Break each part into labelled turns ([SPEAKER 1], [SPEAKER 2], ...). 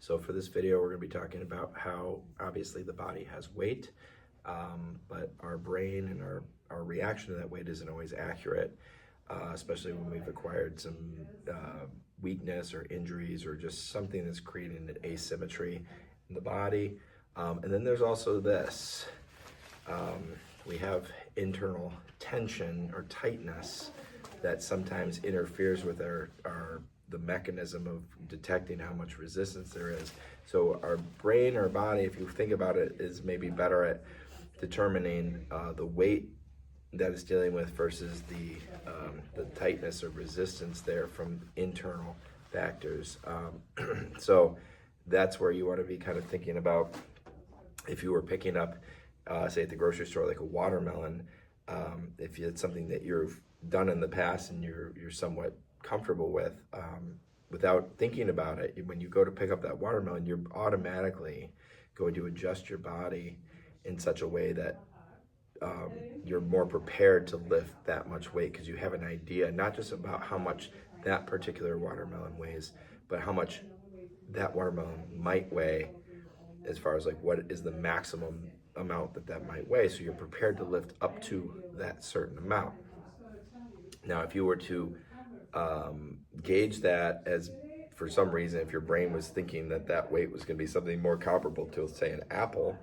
[SPEAKER 1] So for this video, we're going to be talking about how obviously the body has weight, but our brain and our reaction to that weight isn't always accurate, especially when we've acquired some weakness or injuries or just something that's creating an asymmetry in the body. And then there's also this. We have internal tension or tightness that sometimes interferes with the mechanism of detecting how much resistance there is. So our brain or body, if you think about it, is maybe better at determining the weight that it's dealing with versus the tightness or resistance there from internal factors. So that's where you want to be kind of thinking about if you were picking up, say at the grocery store, like a watermelon, if it's something that you've done in the past and you're somewhat comfortable with, without thinking about it, when you go to pick up that watermelon, you're automatically going to adjust your body in such a way that you're more prepared to lift that much weight because you have an idea, not just about how much that particular watermelon weighs, but how much that watermelon might weigh as far as like what is the maximum amount that might weigh. So you're prepared to lift up to that certain amount. Now, if you were to gauge that as, for some reason, if your brain was thinking that weight was going to be something more comparable to, say, an apple,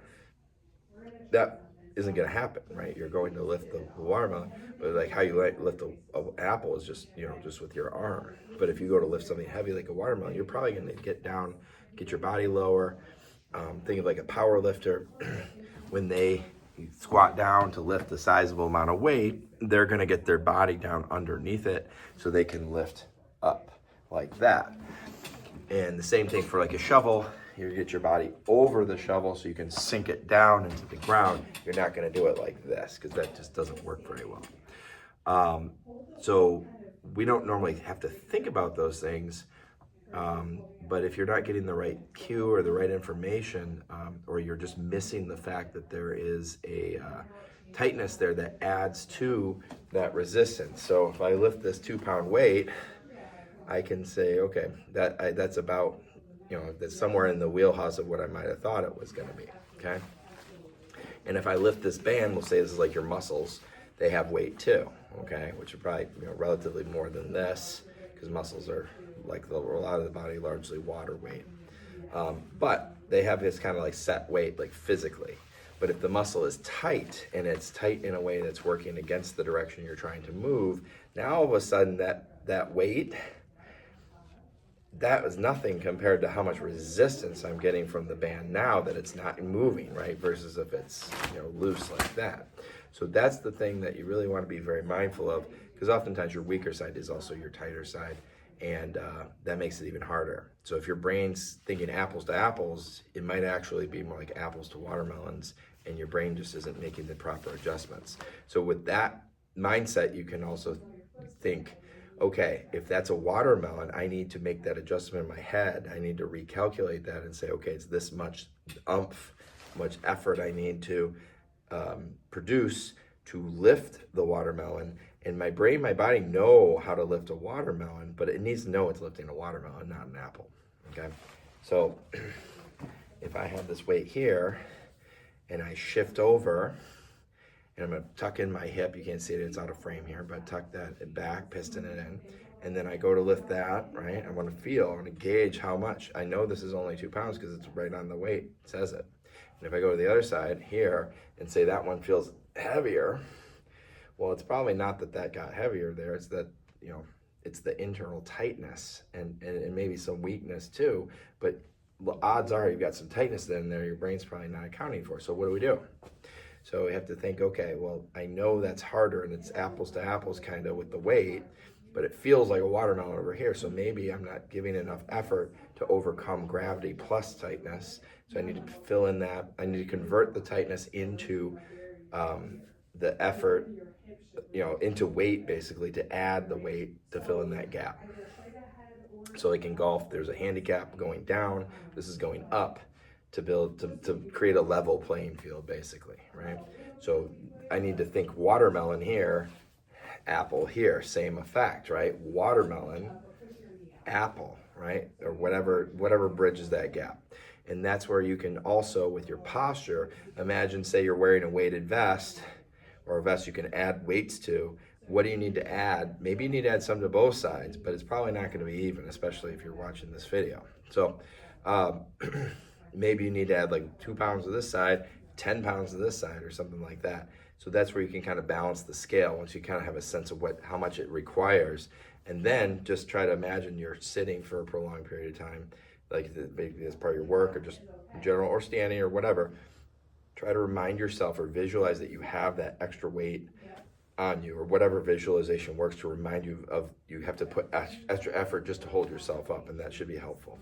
[SPEAKER 1] that isn't going to happen, right? You're going to lift the watermelon, but like how you lift an apple is just, just with your arm. But if you go to lift something heavy like a watermelon, you're probably going to get down, get your body lower. Think of like a power lifter. When they squat down to lift a sizable amount of weight, they're going to get their body down underneath it so they can lift up like that. And the same thing for like a shovel. You get your body over the shovel so you can sink it down into the ground. You're not going to do it like this because that just doesn't work very well. So we don't normally have to think about those things. But if you're not getting the right cue or the right information, or you're just missing the fact that there is a tightness there that adds to that resistance. So if I lift this 2-pound weight, I can say, okay, that's about, that's somewhere in the wheelhouse of what I might have thought it was going to be, okay? And if I lift this band, we'll say this is like your muscles, they have weight too, okay? Which are probably, relatively more than this, because muscles are, like a lot of the body, largely water weight. But they have this kind of like set weight, like physically. But if the muscle is tight, and it's tight in a way that's working against the direction you're trying to move, now all of a sudden that weight, that is nothing compared to how much resistance I'm getting from the band now that it's not moving, right? Versus if it's, loose like that. So that's the thing that you really want to be very mindful of, because oftentimes your weaker side is also your tighter side. And that makes it even harder. So if your brain's thinking apples to apples, it might actually be more like apples to watermelons, and your brain just isn't making the proper adjustments. So with that mindset, you can also think, okay, if that's a watermelon, I need to make that adjustment in my head. I need to recalculate that and say, okay, it's this much oomph, much effort I need to produce to lift the watermelon. And my brain, my body know how to lift a watermelon, but it needs to know it's lifting a watermelon, not an apple, okay? So if I have this weight here and I shift over, and I'm gonna tuck in my hip, you can't see it, it's out of frame here, but tuck that back, piston it in, and then I go to lift that, right? I wanna gauge how much. I know this is only 2 pounds because it's right on the weight, it says it. And if I go to the other side here and say that one feels heavier, well, it's probably not that got heavier there. It's that, it's the internal tightness and maybe some weakness too. But the odds are you've got some tightness in there your brain's probably not accounting for. So what do we do? So we have to think, okay, well, I know that's harder and it's apples to apples kind of with the weight, but it feels like a watermelon over here. So maybe I'm not giving enough effort to overcome gravity plus tightness. So I need to fill in that. I need to convert the tightness into the effort, into weight, basically, to add the weight to fill in that gap. So like in golf, there's a handicap going down, this is going up to create a level playing field, basically, right? So I need to think watermelon here, apple here, same effect, right? Watermelon, apple, right? Or whatever bridges that gap. And that's where you can also, with your posture, imagine, say you're wearing a weighted vest or a vest you can add weights to. What do you need to add? Maybe you need to add some to both sides, but it's probably not going to be even, especially if you're watching this video. So maybe you need to add like 2 pounds to this side, 10 pounds to this side, or something like that. So that's where you can kind of balance the scale once you kind of have a sense of how much it requires. And then just try to imagine you're sitting for a prolonged period of time, like maybe as part of your work or just in general, or standing or whatever. Try to remind yourself or visualize that you have that extra weight on you, or whatever visualization works to remind you of you have to put extra effort just to hold yourself up, and that should be helpful.